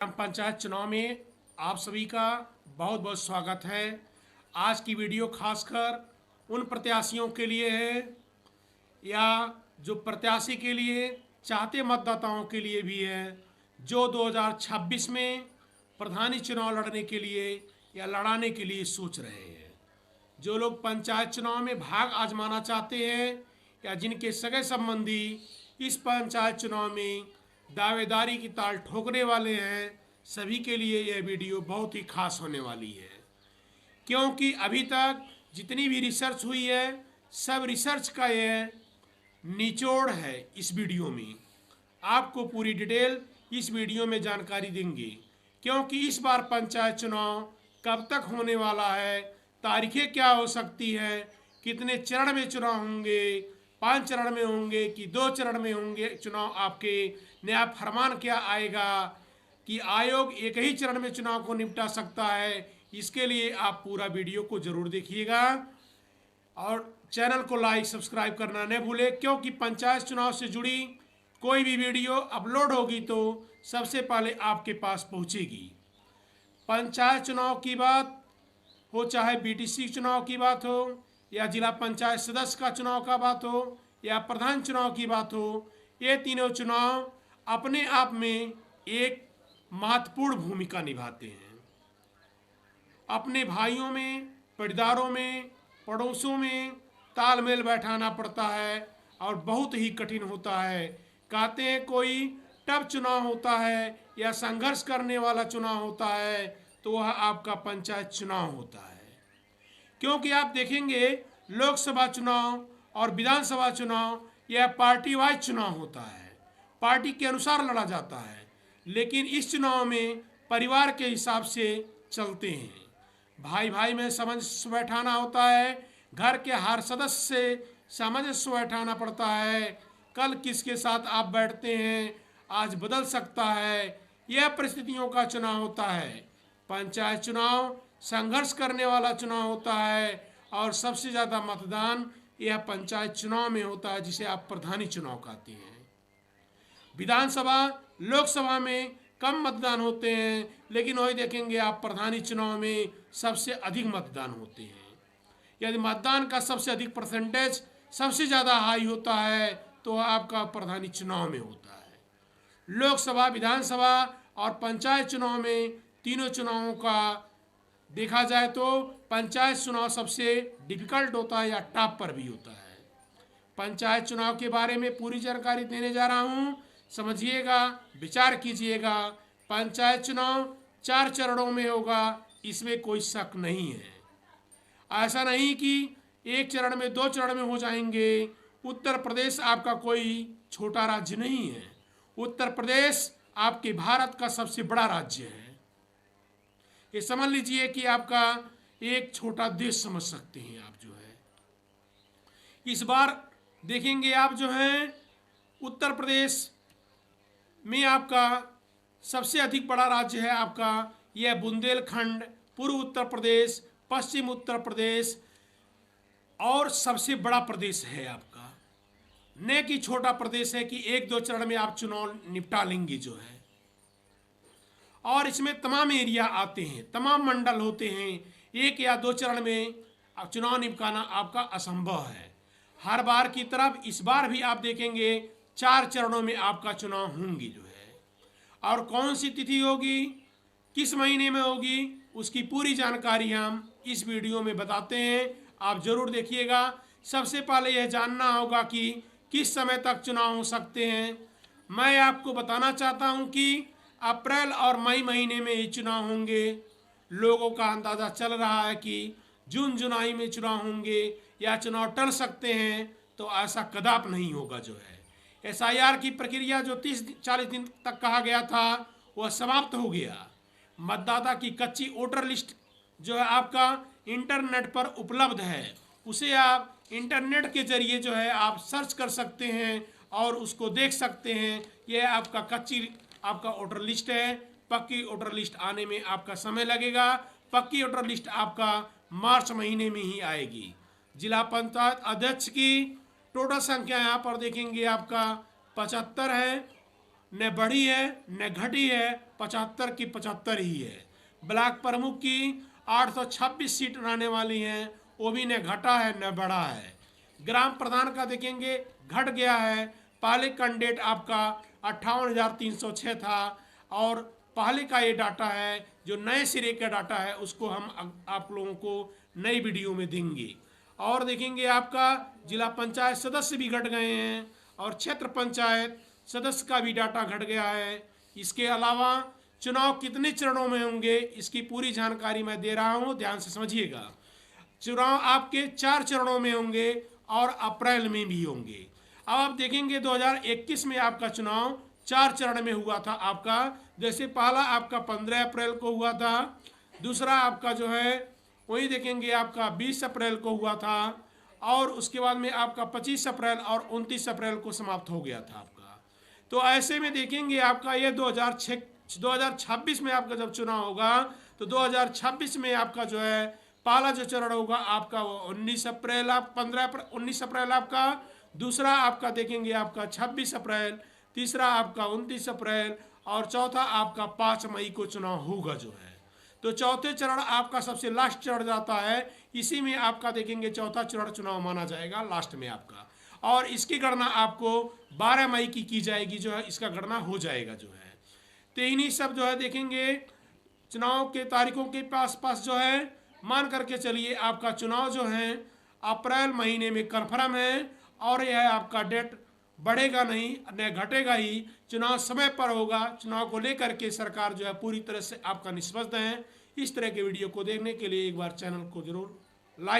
ग्राम पंचायत चुनाव में आप सभी का बहुत बहुत स्वागत है। आज की वीडियो खासकर उन प्रत्याशियों के लिए है या जो प्रत्याशी के लिए चाहते मतदाताओं के लिए भी है जो 2026 में प्रधानी चुनाव लड़ने के लिए या लड़ाने के लिए सोच रहे हैं। जो लोग पंचायत चुनाव में भाग आजमाना चाहते हैं या जिनके सगे संबंधी इस पंचायत चुनाव में दावेदारी की ताल ठोकने वाले हैं, सभी के लिए यह वीडियो बहुत ही खास होने वाली है। क्योंकि अभी तक जितनी भी रिसर्च हुई है सब रिसर्च का यह निचोड़ है। इस वीडियो में आपको पूरी डिटेल इस वीडियो में जानकारी देंगे। क्योंकि इस बार पंचायत चुनाव कब तक होने वाला है, तारीखें क्या हो सकती है, कितने चरण में चुनाव होंगे, 5 चरण में होंगे कि 2 चरण में होंगे चुनाव, आपके नया फरमान क्या आएगा कि आयोग एक ही चरण में चुनाव को निपटा सकता है। इसके लिए आप पूरा वीडियो को जरूर देखिएगा और चैनल को लाइक सब्सक्राइब करना न भूलें। क्योंकि पंचायत चुनाव से जुड़ी कोई भी वीडियो अपलोड होगी तो सबसे पहले आपके पास पहुंचेगी। पंचायत चुनाव की बात हो, चाहे बीटीसी चुनाव की बात हो या जिला पंचायत सदस्य का चुनाव का बात हो या प्रधान चुनाव की बात हो, ये तीनों चुनाव अपने आप में एक महत्वपूर्ण भूमिका निभाते हैं। अपने भाइयों में, पड़दारों में, पड़ोसों में तालमेल बैठाना पड़ता है और बहुत ही कठिन होता है। कहते हैं कोई टफ चुनाव होता है या संघर्ष करने वाला चुनाव होता है तो वह आपका पंचायत चुनाव होता है। क्योंकि आप देखेंगे लोकसभा चुनाव और विधानसभा चुनाव यह पार्टी वाइज चुनाव होता है, पार्टी के अनुसार लड़ा जाता है। लेकिन इस चुनाव में परिवार के हिसाब से चलते हैं। भाई भाई में सामंजस्य बैठाना होता है, घर के हर सदस्य से सामंजस्य बैठाना पड़ता है। कल किसके साथ आप बैठते हैं आज बदल सकता है। यह परिस्थितियों का चुनाव होता है। पंचायत चुनाव संघर्ष करने वाला चुनाव होता है और सबसे ज़्यादा मतदान यह पंचायत चुनाव में होता है, जिसे आप प्रधानी चुनाव कहते हैं। विधानसभा लोकसभा में कम मतदान होते हैं, लेकिन वही देखेंगे आप प्रधानी चुनाव में सबसे अधिक मतदान होते हैं। यदि मतदान का सबसे अधिक परसेंटेज सबसे ज़्यादा हाई होता है तो आपका प्रधानी चुनाव में होता है। लोकसभा, विधानसभा और पंचायत चुनाव में तीनों चुनावों का देखा जाए तो पंचायत चुनाव सबसे डिफिकल्ट होता है या टॉप पर भी होता है। पंचायत चुनाव के बारे में पूरी जानकारी देने जा रहा हूँ, समझिएगा, विचार कीजिएगा। पंचायत चुनाव 4 चरणों में होगा, इसमें कोई शक नहीं है। ऐसा नहीं कि एक चरण में 2 चरण में हो जाएंगे। उत्तर प्रदेश आपका कोई छोटा राज्य नहीं है। उत्तर प्रदेश आपके भारत का सबसे बड़ा राज्य है। ये समझ लीजिए कि आपका एक छोटा देश समझ सकते हैं आप जो है। इस बार देखेंगे आप जो है उत्तर प्रदेश में आपका सबसे अधिक बड़ा राज्य है आपका यह बुंदेलखंड, पूर्व उत्तर प्रदेश, पश्चिम उत्तर प्रदेश और सबसे बड़ा प्रदेश है आपका। न कि छोटा प्रदेश है कि 1-2 चरण में आप चुनाव निपटा लेंगे जो है। और इसमें तमाम एरिया आते हैं, तमाम मंडल होते हैं। 1 या 2 चरण में चुनाव निपटाना आपका असंभव है। हर बार की तरफ इस बार भी आप देखेंगे 4 चरणों में आपका चुनाव होंगी जो है। और कौन सी तिथि होगी, किस महीने में होगी, उसकी पूरी जानकारी हम इस वीडियो में बताते हैं। आप जरूर देखिएगा। सबसे पहले यह जानना होगा कि किस समय तक चुनाव हो सकते हैं। मैं आपको बताना चाहता हूं कि अप्रैल और मई महीने में ही चुनाव होंगे। लोगों का अंदाज़ा चल रहा है कि जून जुलाई में चुनाव होंगे या चुनाव टल सकते हैं, तो ऐसा कदाप नहीं होगा जो है। एसआईआर की प्रक्रिया जो 30-40 दिन तक कहा गया था वह समाप्त हो गया। मतदाता की कच्ची वोटर लिस्ट जो है आपका इंटरनेट पर उपलब्ध है, उसे आप इंटरनेट के जरिए जो है आप सर्च कर सकते हैं और उसको देख सकते हैं। यह आपका कच्ची आपका वोटर लिस्ट है। पक्की वोटर लिस्ट आने में आपका समय लगेगा। पक्की वोटर लिस्ट आपका मार्च महीने में ही आएगी। जिला पंचायत अध्यक्ष की टोटल संख्या यहाँ पर देखेंगे आपका 75 है। न बढ़ी है न घटी है, 75 की 75 ही है। ब्लॉक प्रमुख की 826 सीट रहने वाली हैं, वो भी न घटा है न बढ़ा है। ग्राम प्रधान का देखेंगे घट गया है। पहले कैंडिडेट आपका 58,306 था और पहले का ये डाटा है, जो नए सिरे का डाटा है उसको हम आप लोगों को नई वीडियो में देंगे। और देखेंगे आपका जिला पंचायत सदस्य भी घट गए हैं और क्षेत्र पंचायत सदस्य का भी डाटा घट गया है। इसके अलावा चुनाव कितने चरणों में होंगे इसकी पूरी जानकारी मैं दे रहा हूं, ध्यान से समझिएगा। चुनाव आपके 4 चरणों में होंगे और अप्रैल में भी होंगे। अब आप देखेंगे 2021 में आपका चुनाव 4 चरण में हुआ था आपका। जैसे पहला आपका 15 अप्रैल को हुआ था, दूसरा आपका जो है वही देखेंगे आपका 20 अप्रैल को हुआ था और उसके बाद में आपका 25 अप्रैल और 29 अप्रैल को समाप्त हो गया था आपका। तो ऐसे में देखेंगे आपका ये 2026 में आपका जब चुनाव होगा तो 2026 में आपका जो है पहला जो चरण होगा आपका वो 19 अप्रैल 19 अप्रैल आपका, दूसरा आपका देखेंगे आपका 26 अप्रैल, तीसरा आपका 29 अप्रैल और चौथा आपका 5 मई को चुनाव होगा जो है। तो चौथे चरण आपका सबसे लास्ट चरण जाता है, इसी में आपका देखेंगे चौथा चरण चुनाव माना जाएगा लास्ट में आपका। और इसकी गणना आपको 12 मई की जाएगी जो है, इसका गणना हो जाएगा जो है। तो इन्हीं सब जो है देखेंगे चुनाव के तारीखों के पास जो है मान करके चलिए आपका चुनाव जो है अप्रैल महीने में कन्फर्म है और यह आपका डेट बढ़ेगा नहीं न घटेगा ही, चुनाव समय पर होगा। चुनाव को लेकर के सरकार जो है पूरी तरह से आपका निष्पक्ष है। इस तरह के वीडियो को देखने के लिए एक बार चैनल को जरूर